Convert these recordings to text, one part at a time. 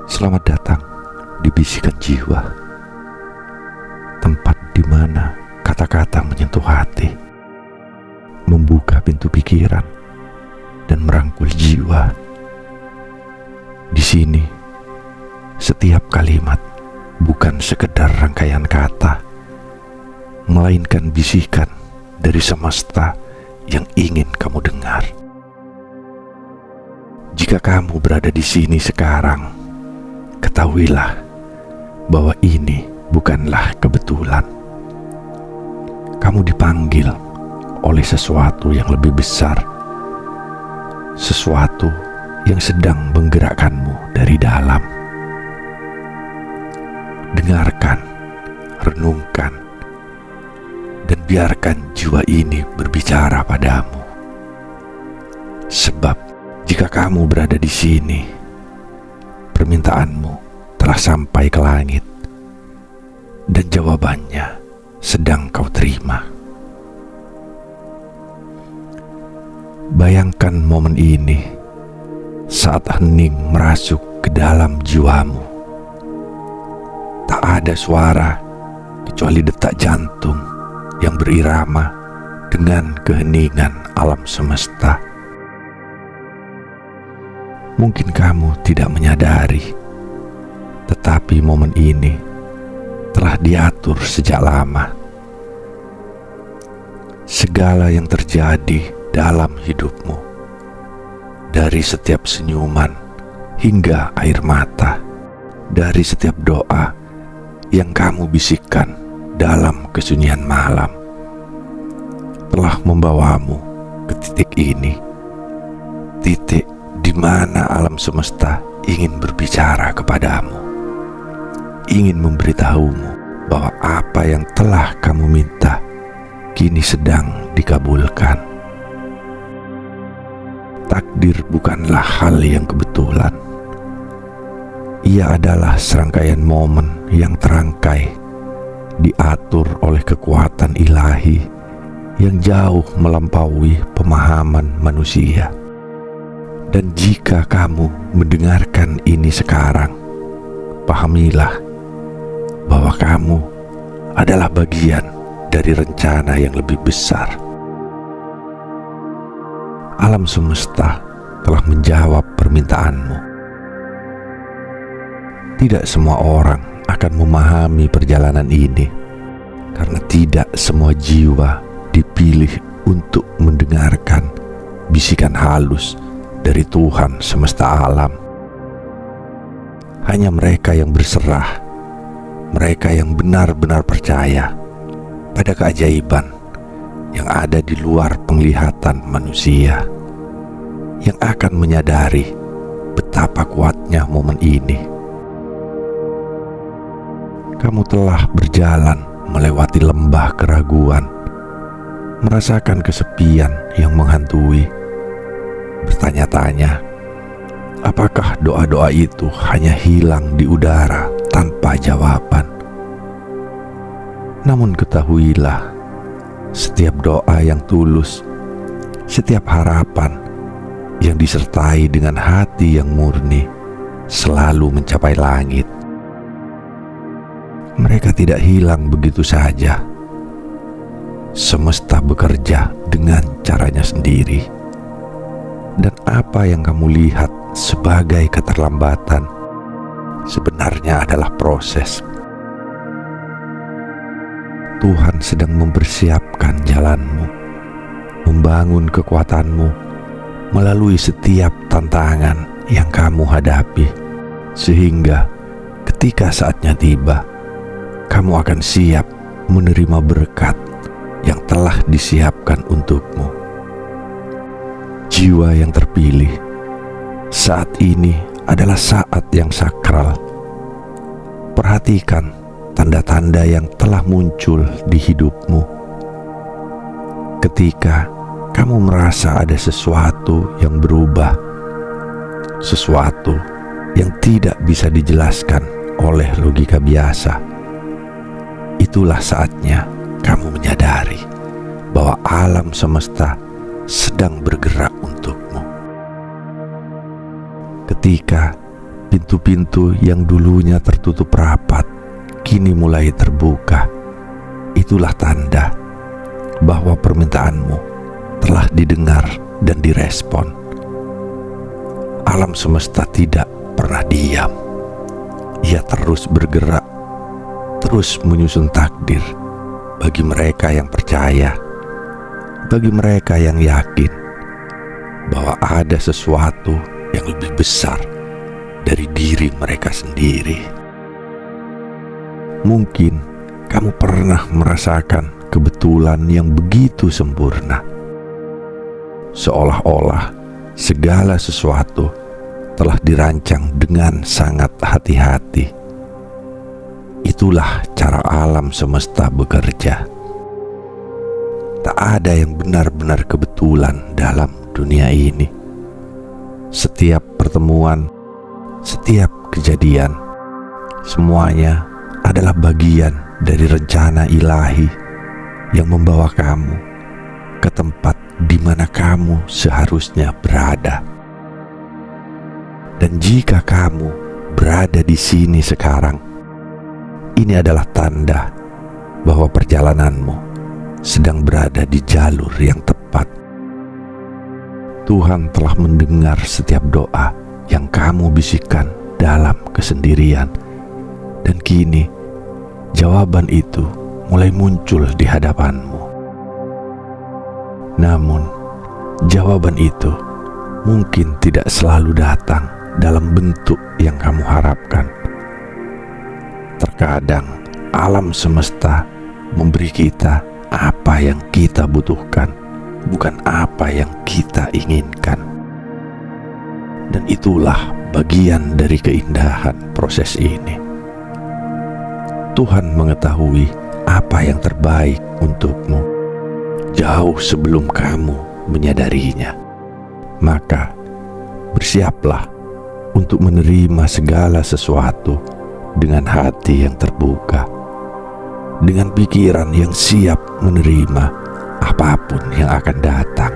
Selamat datang di Bisikan Jiwa, tempat di mana kata-kata menyentuh hati, membuka pintu pikiran, dan merangkul jiwa. Di sini, setiap kalimat bukan sekedar rangkaian kata, melainkan bisikan dari semesta yang ingin kamu dengar. Jika kamu berada di sini sekarang, ketahuilah bahwa ini bukanlah kebetulan. Kamu dipanggil oleh sesuatu yang lebih besar, sesuatu yang sedang menggerakkanmu dari dalam. Dengarkan, renungkan, dan biarkan jiwa ini berbicara padamu. Sebab jika kamu berada di sini, permintaanmu telah sampai ke langit, dan jawabannya sedang kau terima. Bayangkan momen ini saat hening merasuk ke dalam jiwamu. Tak ada suara kecuali detak jantung yang berirama dengan keheningan alam semesta. Mungkin kamu tidak menyadari, tetapi momen ini telah diatur sejak lama. Segala yang terjadi dalam hidupmu, dari setiap senyuman hingga air mata, dari setiap doa yang kamu bisikkan dalam kesunyian malam, telah membawamu ke titik ini, titik di mana alam semesta ingin berbicara kepadamu, ingin memberitahumu bahwa apa yang telah kamu minta kini sedang dikabulkan. Takdir bukanlah hal yang kebetulan. Ia adalah serangkaian momen yang terangkai, diatur oleh kekuatan ilahi yang jauh melampaui pemahaman manusia. Dan jika kamu mendengarkan ini sekarang, pahamilah bahwa kamu adalah bagian dari rencana yang lebih besar. Alam semesta telah menjawab permintaanmu. Tidak semua orang akan memahami perjalanan ini, karena tidak semua jiwa dipilih untuk mendengarkan bisikan halus dari Tuhan semesta alam. Hanya mereka yang berserah, mereka yang benar-benar percaya pada keajaiban yang ada di luar penglihatan manusia, yang akan menyadari betapa kuatnya momen ini. Kamu telah berjalan melewati lembah keraguan, merasakan kesepian yang menghantui, bertanya-tanya, apakah doa-doa itu hanya hilang di udara tanpa jawaban? Namun ketahuilah, setiap doa yang tulus, setiap harapan yang disertai dengan hati yang murni, selalu mencapai langit. Mereka tidak hilang begitu saja. Semesta bekerja dengan caranya sendiri. Dan apa yang kamu lihat sebagai keterlambatan sebenarnya adalah proses. Tuhan sedang mempersiapkan jalanmu, membangun kekuatanmu melalui setiap tantangan yang kamu hadapi, sehingga ketika saatnya tiba, kamu akan siap menerima berkat yang telah disiapkan untukmu. Jiwa yang terpilih, saat ini adalah saat yang sakral. Perhatikan tanda-tanda yang telah muncul di hidupmu. Ketika kamu merasa ada sesuatu yang berubah, sesuatu yang tidak bisa dijelaskan oleh logika biasa, itulah saatnya kamu menyadari bahwa alam semesta sedang bergerak untukmu. Ketika Pintu-pintu yang dulunya tertutup rapat kini mulai terbuka. Itulah tanda bahwa permintaanmu telah didengar dan direspon. Alam semesta tidak pernah diam. Ia terus bergerak, terus menyusun takdir bagi mereka yang percaya, bagi mereka yang yakin bahwa ada sesuatu yang lebih besar dari diri mereka sendiri. Mungkin kamu pernah merasakan kebetulan yang begitu sempurna, seolah-olah segala sesuatu telah dirancang dengan sangat hati-hati. Itulah cara alam semesta bekerja. Tak ada yang benar-benar kebetulan dalam dunia ini. Setiap pertemuan, setiap kejadian, semuanya adalah bagian dari rencana ilahi yang membawa kamu ke tempat di mana kamu seharusnya berada. Dan jika kamu berada di sini sekarang, ini adalah tanda bahwa perjalananmu sedang berada di jalur yang tepat. Tuhan telah mendengar setiap doa yang kamu bisikkan dalam kesendirian, dan kini jawaban itu mulai muncul di hadapanmu. Namun, jawaban itu mungkin tidak selalu datang dalam bentuk yang kamu harapkan. Terkadang alam semesta memberi kita apa yang kita butuhkan, bukan apa yang kita inginkan. Dan itulah bagian dari keindahan proses ini. Tuhan mengetahui apa yang terbaik untukmu jauh sebelum kamu menyadarinya. Maka bersiaplah untuk menerima segala sesuatu dengan hati yang terbuka, dengan pikiran yang siap menerima apapun yang akan datang.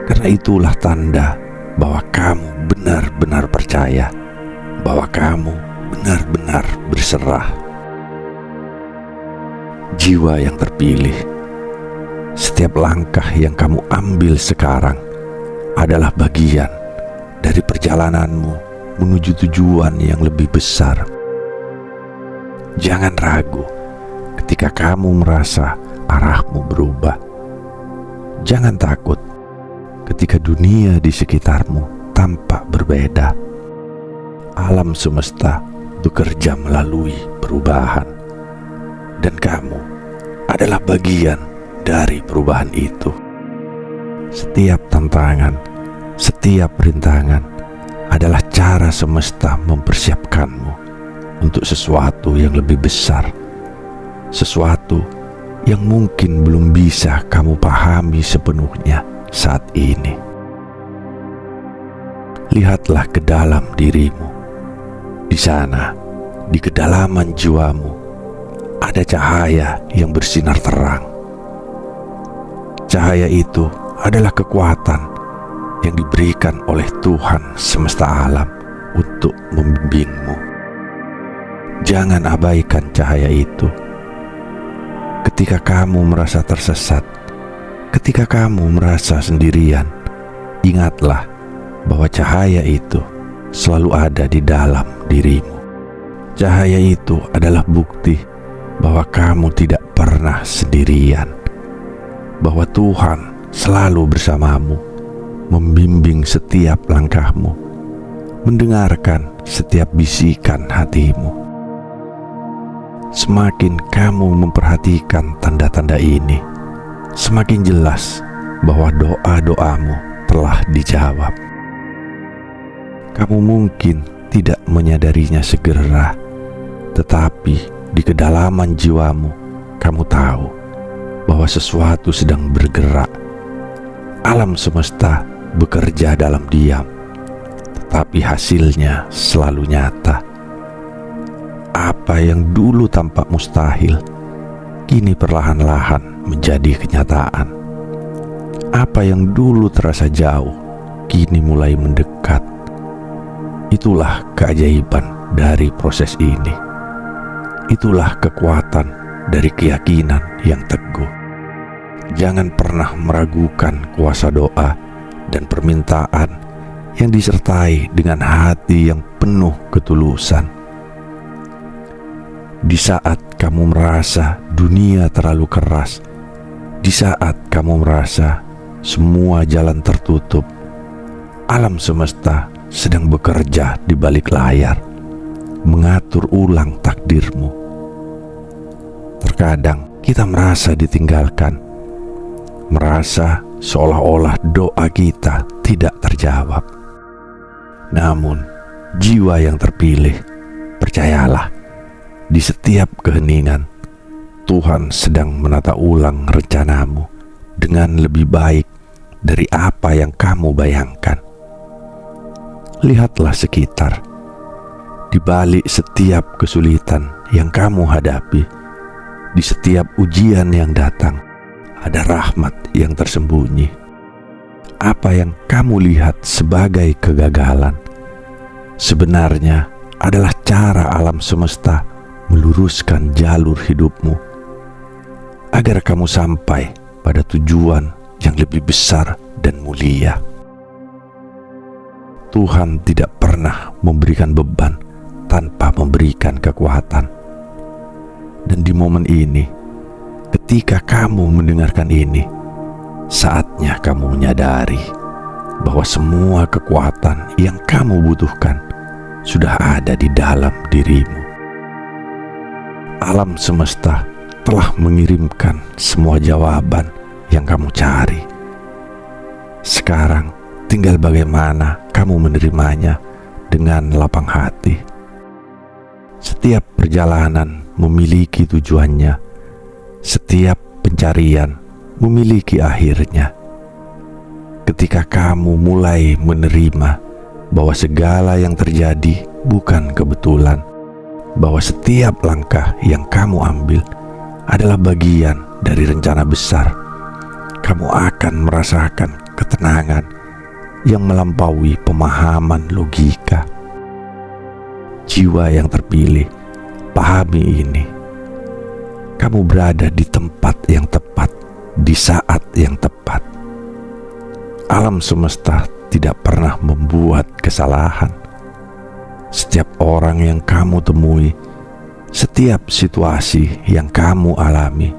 Karena itulah tanda bahwa kamu benar-benar percaya, bahwa kamu benar-benar berserah. Jiwa yang terpilih, setiap langkah yang kamu ambil sekarang adalah bagian dari perjalananmu menuju tujuan yang lebih besar. Jangan ragu ketika kamu merasa arahmu berubah. Jangan takut ketika dunia di sekitarmu tampak berbeda. Alam semesta bekerja melalui perubahan, dan kamu adalah bagian dari perubahan itu. Setiap tantangan, setiap rintangan adalah cara semesta mempersiapkanmu untuk sesuatu yang lebih besar, sesuatu yang mungkin belum bisa kamu pahami sepenuhnya saat ini. Lihatlah ke dalam dirimu. Di sana, di kedalaman jiwamu, ada cahaya yang bersinar terang. Cahaya itu adalah kekuatan yang diberikan oleh Tuhan semesta alam untuk membimbingmu. Jangan abaikan cahaya itu. Ketika kamu merasa tersesat, ketika kamu merasa sendirian, ingatlah bahwa cahaya itu selalu ada di dalam dirimu. Cahaya itu adalah bukti bahwa kamu tidak pernah sendirian, bahwa Tuhan selalu bersamamu, membimbing setiap langkahmu, mendengarkan setiap bisikan hatimu. Semakin kamu memperhatikan tanda-tanda ini, semakin jelas bahwa doa-doamu telah dijawab. Kamu mungkin tidak menyadarinya segera, tetapi di kedalaman jiwamu, kamu tahu bahwa sesuatu sedang bergerak. Alam semesta bekerja dalam diam, tetapi hasilnya selalu nyata. Apa yang dulu tampak mustahil, kini perlahan-lahan menjadi kenyataan. Apa yang dulu terasa jauh, kini mulai mendekat. Itulah keajaiban dari proses ini. Itulah kekuatan dari keyakinan yang teguh. Jangan pernah meragukan kuasa doa dan permintaan yang disertai dengan hati yang penuh ketulusan. Di saat kamu merasa dunia terlalu keras, di saat kamu merasa semua jalan tertutup, alam semesta sedang bekerja di balik layar, mengatur ulang takdirmu. Terkadang kita merasa ditinggalkan, merasa seolah-olah doa kita tidak terjawab. Namun, jiwa yang terpilih, percayalah, di setiap keheningan, Tuhan sedang menata ulang rencanamu dengan lebih baik dari apa yang kamu bayangkan. Lihatlah sekitar. Di balik setiap kesulitan yang kamu hadapi, di setiap ujian yang datang, ada rahmat yang tersembunyi. Apa yang kamu lihat sebagai kegagalan, sebenarnya adalah cara alam semesta meluruskan jalur hidupmu, agar kamu sampai pada tujuan yang lebih besar dan mulia. Tuhan tidak pernah memberikan beban tanpa memberikan kekuatan. Dan di momen ini, ketika kamu mendengarkan ini, saatnya kamu menyadari bahwa semua kekuatan yang kamu butuhkan sudah ada di dalam dirimu. Alam semesta telah mengirimkan semua jawaban yang kamu cari. Sekarang tinggal bagaimana kamu menerimanya dengan lapang hati. Setiap perjalanan memiliki tujuannya. Setiap pencarian memiliki akhirnya. Ketika kamu mulai menerima bahwa segala yang terjadi bukan kebetulan, bahwa setiap langkah yang kamu ambil adalah bagian dari rencana besar, kamu akan merasakan ketenangan yang melampaui pemahaman logika. Jiwa yang terpilih, pahami ini. Kamu berada di tempat yang tepat, di saat yang tepat. Alam semesta tidak pernah membuat kesalahan. Setiap orang yang kamu temui, setiap situasi yang kamu alami,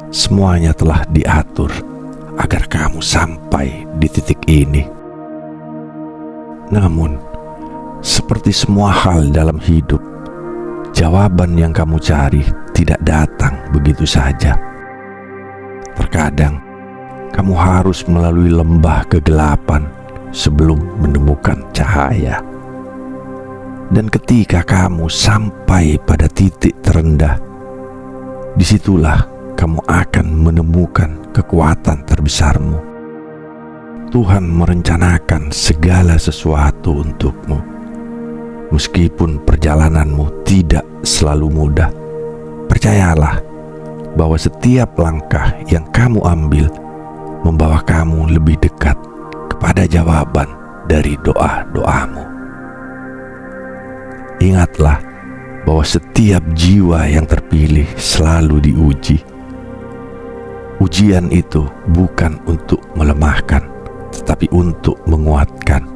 semuanya telah diatur agar kamu sampai di titik ini. Namun, seperti semua hal dalam hidup, jawaban yang kamu cari tidak datang begitu saja. Terkadang, kamu harus melalui lembah kegelapan sebelum menemukan cahaya. Dan ketika kamu sampai pada titik terendah, disitulah kamu akan menemukan kekuatan terbesarmu. Tuhan merencanakan segala sesuatu untukmu. Meskipun perjalananmu tidak selalu mudah, percayalah bahwa setiap langkah yang kamu ambil membawa kamu lebih dekat kepada jawaban dari doa-doamu. Ingatlah bahwa setiap jiwa yang terpilih selalu diuji. Ujian itu bukan untuk melemahkan, tetapi untuk menguatkan.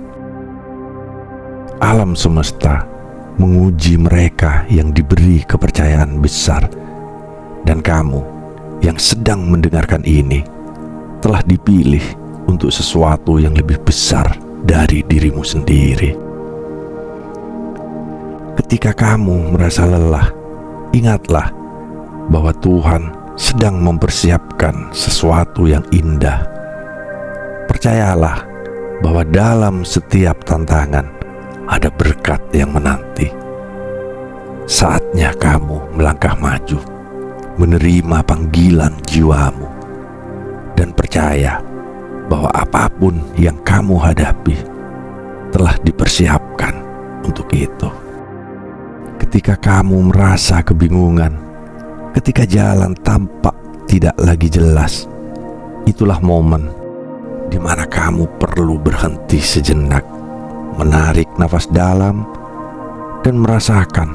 Alam semesta menguji mereka yang diberi kepercayaan besar, dan kamu yang sedang mendengarkan ini telah dipilih untuk sesuatu yang lebih besar dari dirimu sendiri. Ketika kamu merasa lelah, ingatlah bahwa Tuhan sedang mempersiapkan sesuatu yang indah. Percayalah bahwa dalam setiap tantangan ada berkat yang menanti. Saatnya kamu melangkah maju, menerima panggilan jiwamu, dan percaya bahwa apapun yang kamu hadapi telah dipersiapkan untuk itu. Ketika kamu merasa kebingungan, ketika jalan tampak tidak lagi jelas, itulah momen di mana kamu perlu berhenti sejenak, menarik nafas dalam dan merasakan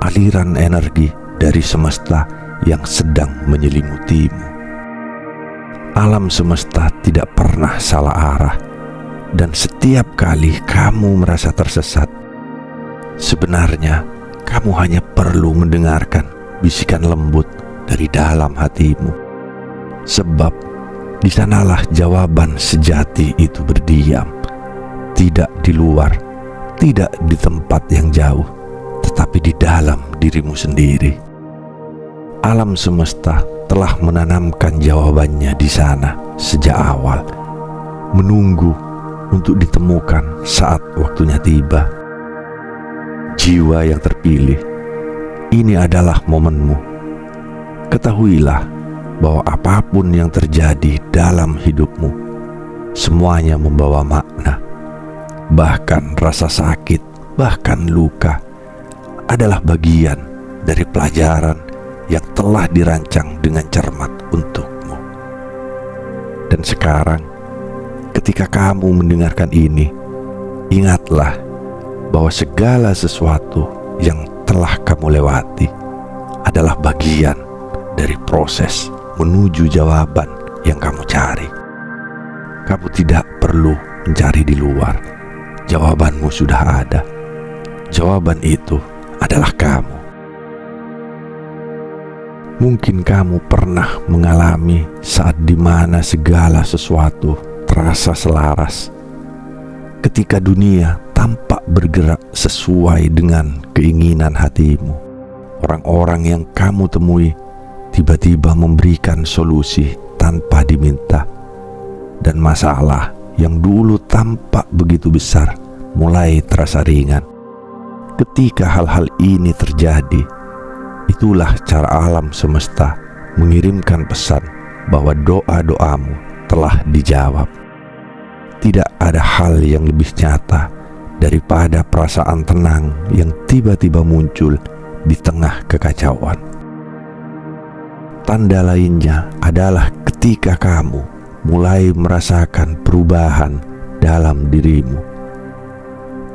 aliran energi dari semesta yang sedang menyelimutimu. Alam semesta tidak pernah salah arah, dan setiap kali kamu merasa tersesat, sebenarnya kamu hanya perlu mendengarkan bisikan lembut dari dalam hatimu. Sebab di sanalah jawaban sejati itu berdiam, tidak di luar, tidak di tempat yang jauh, tetapi di dalam dirimu sendiri. Alam semesta telah menanamkan jawabannya di sana sejak awal, menunggu untuk ditemukan saat waktunya tiba. Jiwa yang terpilih, ini adalah momenmu. Ketahuilah bahwa apapun yang terjadi dalam hidupmu, semuanya membawa makna. Bahkan rasa sakit, bahkan luka adalah bagian dari pelajaran yang telah dirancang dengan cermat untukmu. Dan sekarang, ketika kamu mendengarkan ini, ingatlah bahwa segala sesuatu yang telah kamu lewati adalah bagian dari proses menuju jawaban yang kamu cari. Kamu tidak perlu mencari di luar. Jawabanmu sudah ada. Jawaban itu adalah kamu. Mungkin kamu pernah mengalami saat dimana segala sesuatu terasa selaras. Ketika dunia tampak bergerak sesuai dengan keinginan hatimu. Orang-orang yang kamu temui tiba-tiba memberikan solusi tanpa diminta. Dan masalah yang dulu tampak begitu besar mulai terasa ringan. Ketika hal-hal ini terjadi, itulah cara alam semesta mengirimkan pesan bahwa doa-doamu telah dijawab. Tidak ada hal yang lebih nyata daripada perasaan tenang yang tiba-tiba muncul di tengah kekacauan. Tanda lainnya adalah ketika kamu mulai merasakan perubahan dalam dirimu.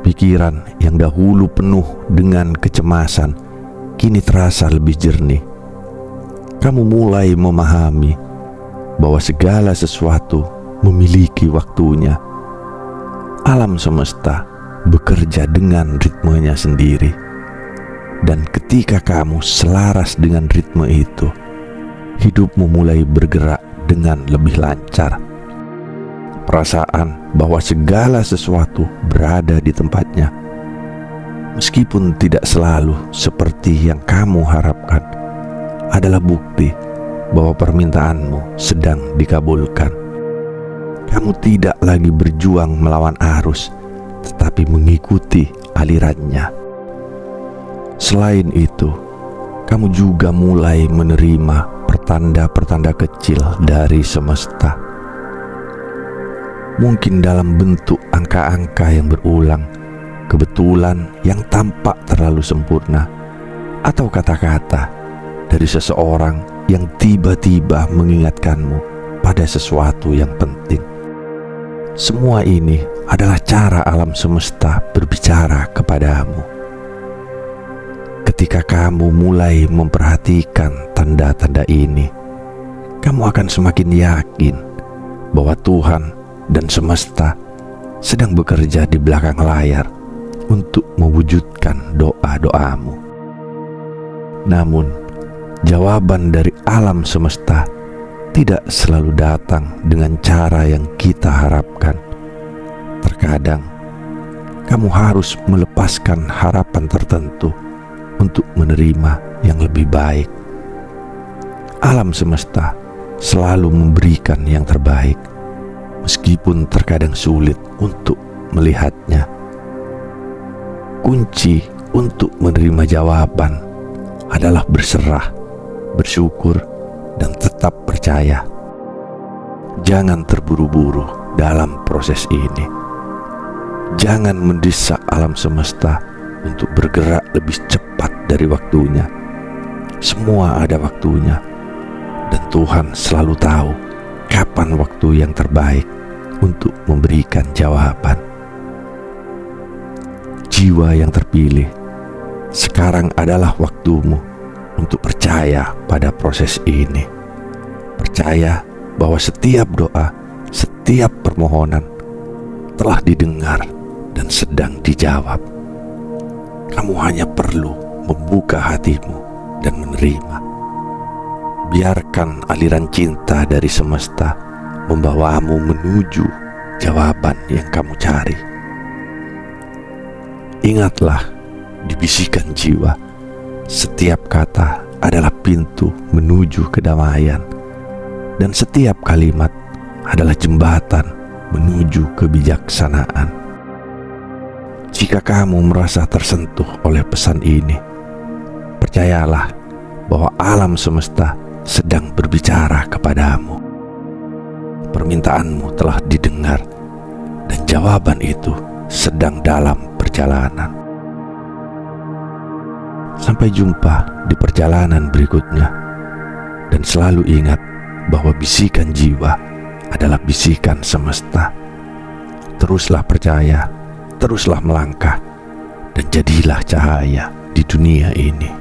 Pikiran yang dahulu penuh dengan kecemasan kini terasa lebih jernih. Kamu mulai memahami bahwa segala sesuatu memiliki waktunya. Alam semesta bekerja dengan ritmenya sendiri. Dan ketika kamu selaras dengan ritme itu, hidupmu mulai bergerak dengan lebih lancar. Perasaan bahwa segala sesuatu berada di tempatnya, meskipun tidak selalu seperti yang kamu harapkan, adalah bukti bahwa permintaanmu sedang dikabulkan. Kamu tidak lagi berjuang melawan arus, tetapi mengikuti alirannya. Selain itu, kamu juga mulai menerima pertanda-pertanda kecil dari semesta. Mungkin dalam bentuk angka-angka yang berulang, kebetulan yang tampak terlalu sempurna, atau kata-kata dari seseorang yang tiba-tiba mengingatkanmu pada sesuatu yang penting. Semua ini adalah cara alam semesta berbicara kepadamu. Ketika kamu mulai memperhatikan tanda-tanda ini, kamu akan semakin yakin bahwa Tuhan dan semesta sedang bekerja di belakang layar untuk mewujudkan doa-doamu. Namun, jawaban dari alam semesta tidak selalu datang dengan cara yang kita harapkan. Terkadang, kamu harus melepaskan harapan tertentu untuk menerima yang lebih baik. Alam semesta selalu memberikan yang terbaik, meskipun terkadang sulit untuk melihatnya. Kunci untuk menerima jawaban adalah berserah, bersyukur, dan tetap percaya. Jangan terburu-buru dalam proses ini. Jangan mendesak alam semesta untuk bergerak lebih cepat dari waktunya. Semua ada waktunya, dan Tuhan selalu tahu kapan waktu yang terbaik untuk memberikan jawaban. jiwa yang terpilih, sekarang adalah waktumu untuk percaya pada proses ini. Percaya bahwa setiap doa, setiap permohonan telah didengar dan sedang dijawab. Kamu hanya perlu membuka hatimu dan menerima. Biarkan aliran cinta dari semesta membawamu menuju jawaban yang kamu cari. Ingatlah, di bisikan jiwa, setiap kata adalah pintu menuju kedamaian, dan setiap kalimat adalah jembatan menuju kebijaksanaan. Jika kamu merasa tersentuh oleh pesan ini, percayalah bahwa alam semesta sedang berbicara kepadamu. Permintaanmu telah didengar, dan jawaban itu sedang dalam perjalanan. Sampai jumpa di perjalanan berikutnya, dan selalu ingat bahwa bisikan jiwa adalah bisikan semesta. Teruslah percaya, teruslah melangkah, dan jadilah cahaya di dunia ini.